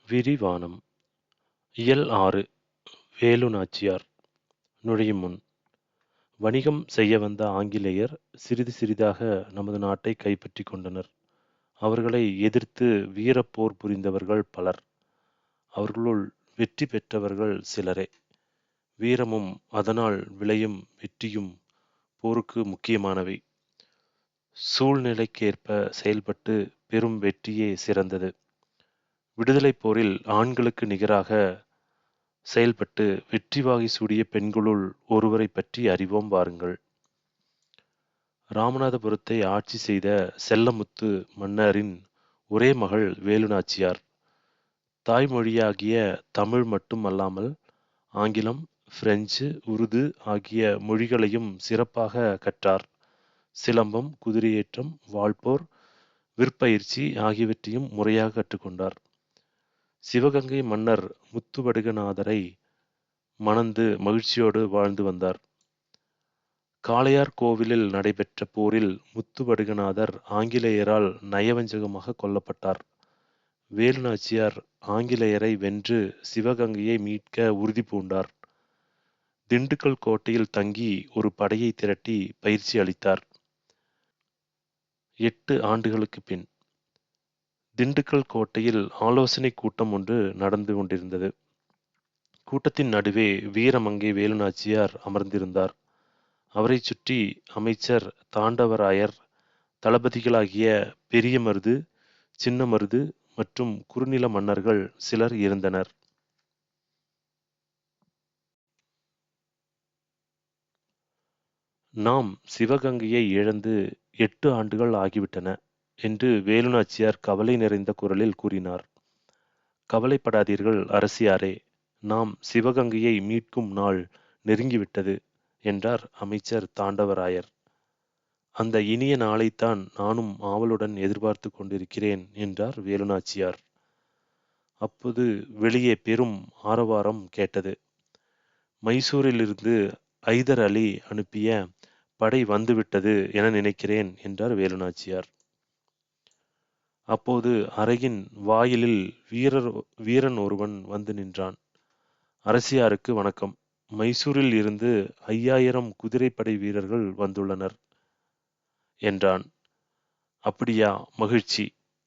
விரிவானம் இயல் 6 வேலு நாச்சியார் நுழையும் முன் வணிகம் செய்ய வந்த ஆங்கிலேயர் சிறிது சிறிதாக நமது நாட்டை கைப்பற்றி கொண்டனர். அவர்களை எதிர்த்து வீரப்போர் புரிந்தவர்கள் பலர். அவர்களுள் வெற்றி பெற்றவர்கள் சிலரே. வீரமும் அதனால் விளையும் வெற்றியும் போருக்கு முக்கியமானவை. சூழ்நிலைக்கேற்ப செயல்பட்டு பெரும் வெற்றியே சிறந்தது. விடுதலைப் போரில் ஆண்களுக்கு நிகராக செயல்பட்டு வெற்றி வாகை சூடிய பெண்களுள் ஒருவரை பற்றி அறிவோம் வாருங்கள். ராமநாதபுரத்தை ஆட்சி செய்த செல்லமுத்து மன்னரின் ஒரே மகள் வேலுநாச்சியார். தாய்மொழியாகிய தமிழ் மட்டும் அல்லாமல் ஆங்கிலம், பிரெஞ்சு, உருது ஆகிய மொழிகளையும் சிறப்பாக கற்றார். சிலம்பம், குதிரையேற்றம், வாள்போர், விற்பயிற்சி ஆகியவற்றையும் முறையாக கற்றுக்கொண்டார். சிவகங்கை மன்னர் முத்துவடுகநாதரை மணந்து மகிழ்ச்சியோடு வாழ்ந்து வந்தார். காளையார் கோவிலில் நடைபெற்ற போரில் முத்துவடுகநாதர் ஆங்கிலேயரால் நயவஞ்சகமாக கொல்லப்பட்டார். வேலுநாச்சியார் ஆங்கிலேயரை வென்று சிவகங்கையை மீட்க உறுதி பூண்டார். திண்டுக்கல் கோட்டையில் தங்கி ஒரு படையை திரட்டி பயிற்சி அளித்தார். 8 ஆண்டுகளுக்கு பின் திண்டுக்கல் கோட்டையில் ஆலோசனை கூட்டம் ஒன்று நடந்து கொண்டிருந்தது. கூட்டத்தின் நடுவே வீரமங்கை வேலுநாச்சியார் அமர்ந்திருந்தார். அவரை சுற்றி அமைச்சர் தாண்டவராயர், தளபதிகளாகிய பெரிய மருது, சின்ன மருது மற்றும் குறுநில மன்னர்கள் சிலர் இருந்தனர். நாம் சிவகங்கையை இழந்து 8 ஆண்டுகள் ஆகிவிட்டன என்று வேலுநாச்சியார் கவலை நிறைந்த குரலில் கூறினார். கவலைப்படாதீர்கள் அரசியாரே, நாம் சிவகங்கையை மீட்கும் நாள் நெருங்கிவிட்டது என்றார் அமைச்சர் தாண்டவராயர். அந்த இனிய நாளைத்தான் நானும் ஆவலுடன் எதிர்பார்த்து கொண்டிருக்கிறேன் என்றார் வேலுநாச்சியார். அப்போது வெளியே பெரும் ஆரவாரம் கேட்டது. மைசூரிலிருந்து ஐதர் அலி அனுப்பிய படை வந்துவிட்டது என நினைக்கிறேன் என்றார் வேலுநாச்சியார். அப்போது அறையின் வாயிலில் வீரன் ஒருவன் வந்து நின்றான். அரசியாருக்கு வணக்கம். மைசூரில் இருந்து 5000 குதிரைப்படை வீரர்கள் வந்துள்ளனர் என்றான். அப்படியா, மகிழ்ச்சி.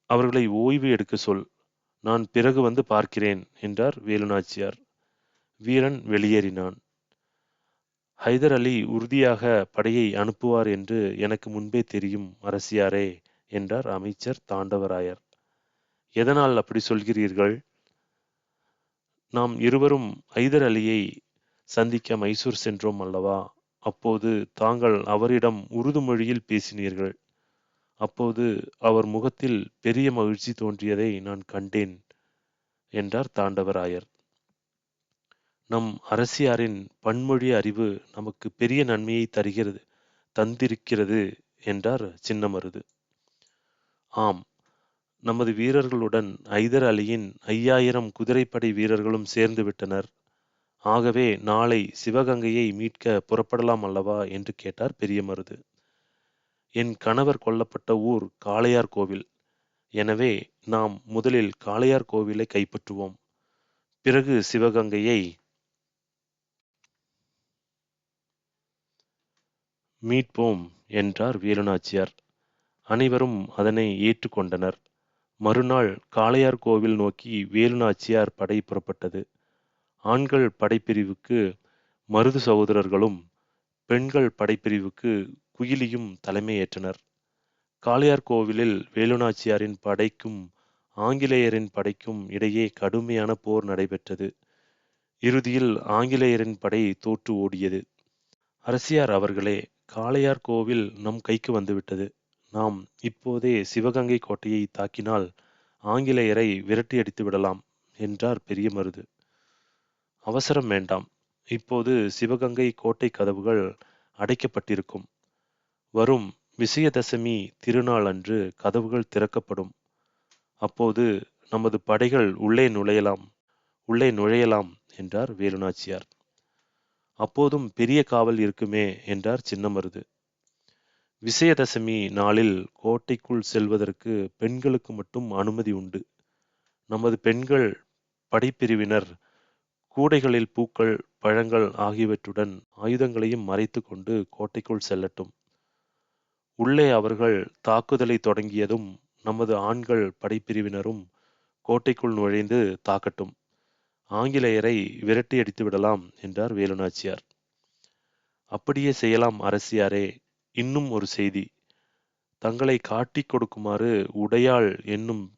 அவர்களை ஓய்வு எடுக்க சொல். நான் பிறகு வந்து பார்க்கிறேன் என்றார் வேலுநாச்சியார். வீரன் வெளியேறினான். ஹைதர் அலி உறுதியாக படையை அனுப்புவார் என்று எனக்கு முன்பே தெரியும் அரசியாரே என்றார் அமைச்சர் தாண்டவராயர். எதனால் அப்படி சொல்கிறீர்கள்? நாம் இருவரும் ஹைதர் அலியை சந்திக்க மைசூர் சென்றோம் அல்லவா? அப்போது தாங்கள் அவரிடம் உருது மொழியில் பேசினீர்கள். அப்போது அவர் முகத்தில் பெரிய மகிழ்ச்சி தோன்றியதை நான் கண்டேன் என்றார் தாண்டவராயர். நம் அரசியாரின் பன்மொழி அறிவு நமக்கு பெரிய நன்மையை தந்திருக்கிறது என்றார் சின்ன மருது. ஆம், நமது வீரர்களுடன் ஐதர் அலியின் 5000 குதிரைப்படை வீரர்களும் சேர்ந்து விட்டனர். ஆகவே நாளை சிவகங்கையை மீட்க புறப்படலாம் அல்லவா என்று கேட்டார் பெரிய மருது. என் கணவர் கொல்லப்பட்ட ஊர் காளையார் கோவில். எனவே நாம் முதலில் காளையார் கோவிலை கைப்பற்றுவோம். பிறகு சிவகங்கையை மீட்போம் என்றார் வேலுநாச்சியார். அனைவரும் அதனை ஏற்றுக்கொண்டனர். மறுநாள் காளையார் கோவில் நோக்கி வேலுநாச்சியார் படை புறப்பட்டது. ஆண்கள் படைப்பிரிவுக்கு மருது சகோதரர்களும் பெண்கள் படைப்பிரிவுக்கு குயிலியும் தலைமையேற்றனர். காளையார் கோவிலில் வேலுநாச்சியாரின் படைக்கும் ஆங்கிலேயரின் படைக்கும் இடையே கடுமையான போர் நடைபெற்றது. இறுதியில் ஆங்கிலேயரின் படை தோற்று ஓடியது. அரசியார் அவர்களே, காளையார் கோவில் நம் கைக்கு வந்துவிட்டது. நாம் இப்போதே சிவகங்கை கோட்டையை தாக்கினால் ஆங்கிலேயரை விரட்டி அடித்து விடலாம் என்றார் பெரிய மருது. அவசரம் வேண்டாம். இப்போது சிவகங்கை கோட்டை கதவுகள் அடைக்கப்பட்டிருக்கும். வரும் விஜயதசமி திருநாள் அன்று கதவுகள் திறக்கப்படும். அப்போது நமது படைகள் உள்ளே நுழையலாம் என்றார் வேலுநாச்சியார். அப்போதும் பெரிய காவல் இருக்குமே என்றார் சின்ன மருது. விஜயதசமி நாளில் கோட்டைக்குள் செல்வதற்கு பெண்களுக்கு மட்டும் அனுமதி உண்டு. நமது பெண்கள் படைப்பிரிவினர் கூடைகளில் பூக்கள், பழங்கள் ஆகியவற்றுடன் ஆயுதங்களையும் மறைத்துக் கொண்டு கோட்டைக்குள் செல்லட்டும். உள்ளே அவர்கள் தாக்குதலை தொடங்கியதும் நமது ஆண்கள் படைப்பிரிவினரும் கோட்டைக்குள் நுழைந்து தாக்கட்டும். ஆங்கிலேயரை விரட்டி அடித்து விடலாம் என்றார் வேலுநாச்சியார். அப்படியே செய்யலாம் அரசியாரே. இன்னும் ஒரு செய்தி. தங்களை காட்டிக் கொடுக்குமாறு உடையாள் என்னும்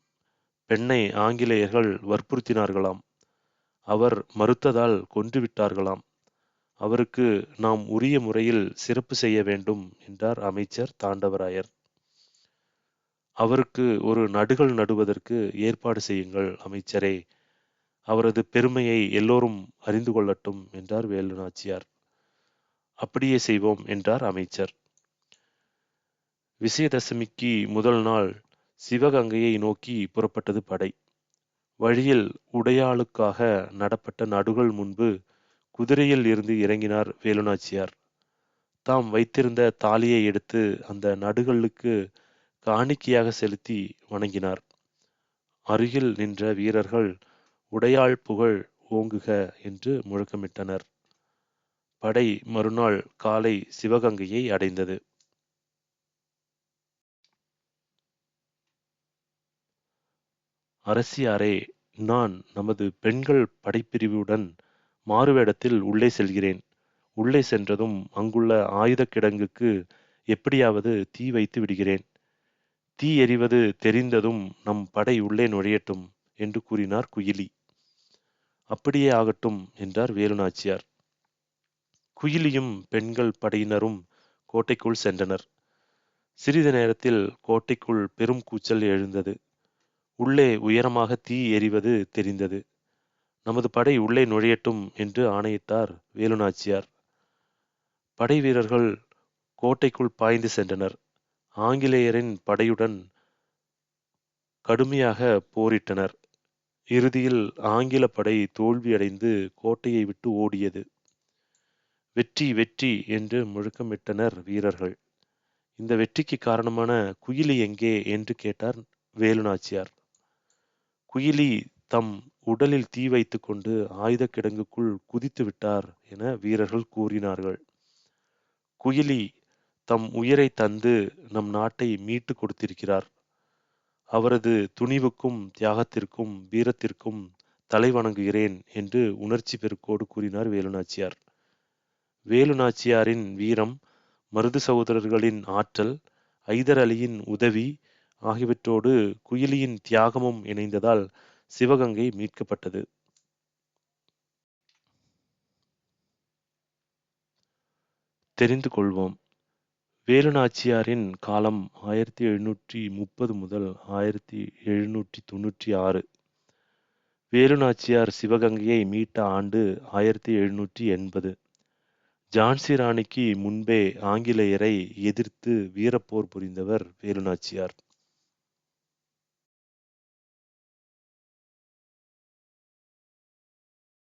பெண்ணை ஆங்கிலேயர்கள் வற்புறுத்தினார்களாம். அவர் மறுத்ததால் கொன்றுவிட்டார்களாம். அவருக்கு நாம் உரிய முறையில் சிறப்பு செய்ய வேண்டும் என்றார் அமைச்சர் தாண்டவராயர். அவருக்கு ஒரு நடுகள் நடுவதற்கு ஏற்பாடு செய்யுங்கள் அமைச்சரே. அவரது பெருமையை எல்லோரும் அறிந்து கொள்ளட்டும் என்றார் வேலுநாச்சியார். அப்படியே செய்வோம் என்றார் அமைச்சர். விஜயதசமிக்கு முதல் நாள் சிவகங்கையை நோக்கி புறப்பட்டது படை. வழியில் உடையாளுக்காக நடப்பட்ட நடுகள் முன்பு குதிரையில் இருந்து இறங்கினார் வேலுநாச்சியார். தாம் வைத்திருந்த தாலியை எடுத்து அந்த நடுகளுக்கு காணிக்கையாக செலுத்தி வணங்கினார். அருகில் நின்ற வீரர்கள் உடையாள் புகழ் ஓங்குக என்று முழக்கமிட்டனர். படை மறுநாள் காலை சிவகங்கையை அடைந்தது. அரசியாரே, நான் நமது பெண்கள் படைப்பிரிவுடன் மாறுவேடத்தில் உள்ளே செல்கிறேன். உள்ளே சென்றதும் அங்குள்ள ஆயுதக் கிடங்குக்கு எப்படியாவது தீ வைத்து விடுகிறேன். தீ எரிவது தெரிந்ததும் நம் படை உள்ளே நுழையட்டும் என்று கூறினார் குயிலி. அப்படியே ஆகட்டும் என்றார் வேலுநாச்சியார். குயிலியும் பெண்கள் படையினரும் கோட்டைக்குள் சென்றனர். சிறிது நேரத்தில் கோட்டைக்குள் பெரும் கூச்சல் எழுந்தது. உள்ளே உயரமாக தீ எரிவது தெரிந்தது. நமது படை உள்ளே நுழையட்டும் என்று ஆணையிட்டார் வேலுநாச்சியார். படை வீரர்கள் கோட்டைக்குள் பாய்ந்து சென்றனர். ஆங்கிலேயரின் படையுடன் கடுமையாக போரிட்டனர். இறுதியில் ஆங்கில படை தோல்வியடைந்து கோட்டையை விட்டு ஓடியது. வெற்றி வெற்றி என்று முழக்கமிட்டனர் வீரர்கள். இந்த வெற்றிக்கு காரணமான குயிலி எங்கே என்று கேட்டார் வேலுநாச்சியார். குயிலி தம் உடலில் தீ வைத்துக் கொண்டு ஆயுத கிடங்குக்குள் குதித்து விட்டார் என வீரர்கள் கூறினார்கள். குயிலி தம் உயிரை தந்து நம் நாட்டை மீட்டு கொடுத்திருக்கிறார். அவரது துணிவுக்கும் தியாகத்திற்கும் வீரத்திற்கும் தலை வணங்குகிறேன் என்று உணர்ச்சி பெருக்கோடு கூறினார் வேலுநாச்சியார். வேலுநாச்சியாரின் வீரம், மருது சகோதரர்களின் ஆற்றல், ஐதர் அலியின் உதவி ஆகியவற்றோடு குயிலியின் தியாகமும் இணைந்ததால் சிவகங்கை மீட்கப்பட்டது. தெரிந்து கொள்வோம். வேலுநாச்சியாரின் காலம் 1730 முதல் 1796. வேலுநாச்சியார் சிவகங்கையை மீட்ட ஆண்டு 1780. ஜான்சி ராணிக்கு முன்பே ஆங்கிலேயரை எதிர்த்து வீரப்போர் புரிந்தவர் வேலுநாச்சியார்.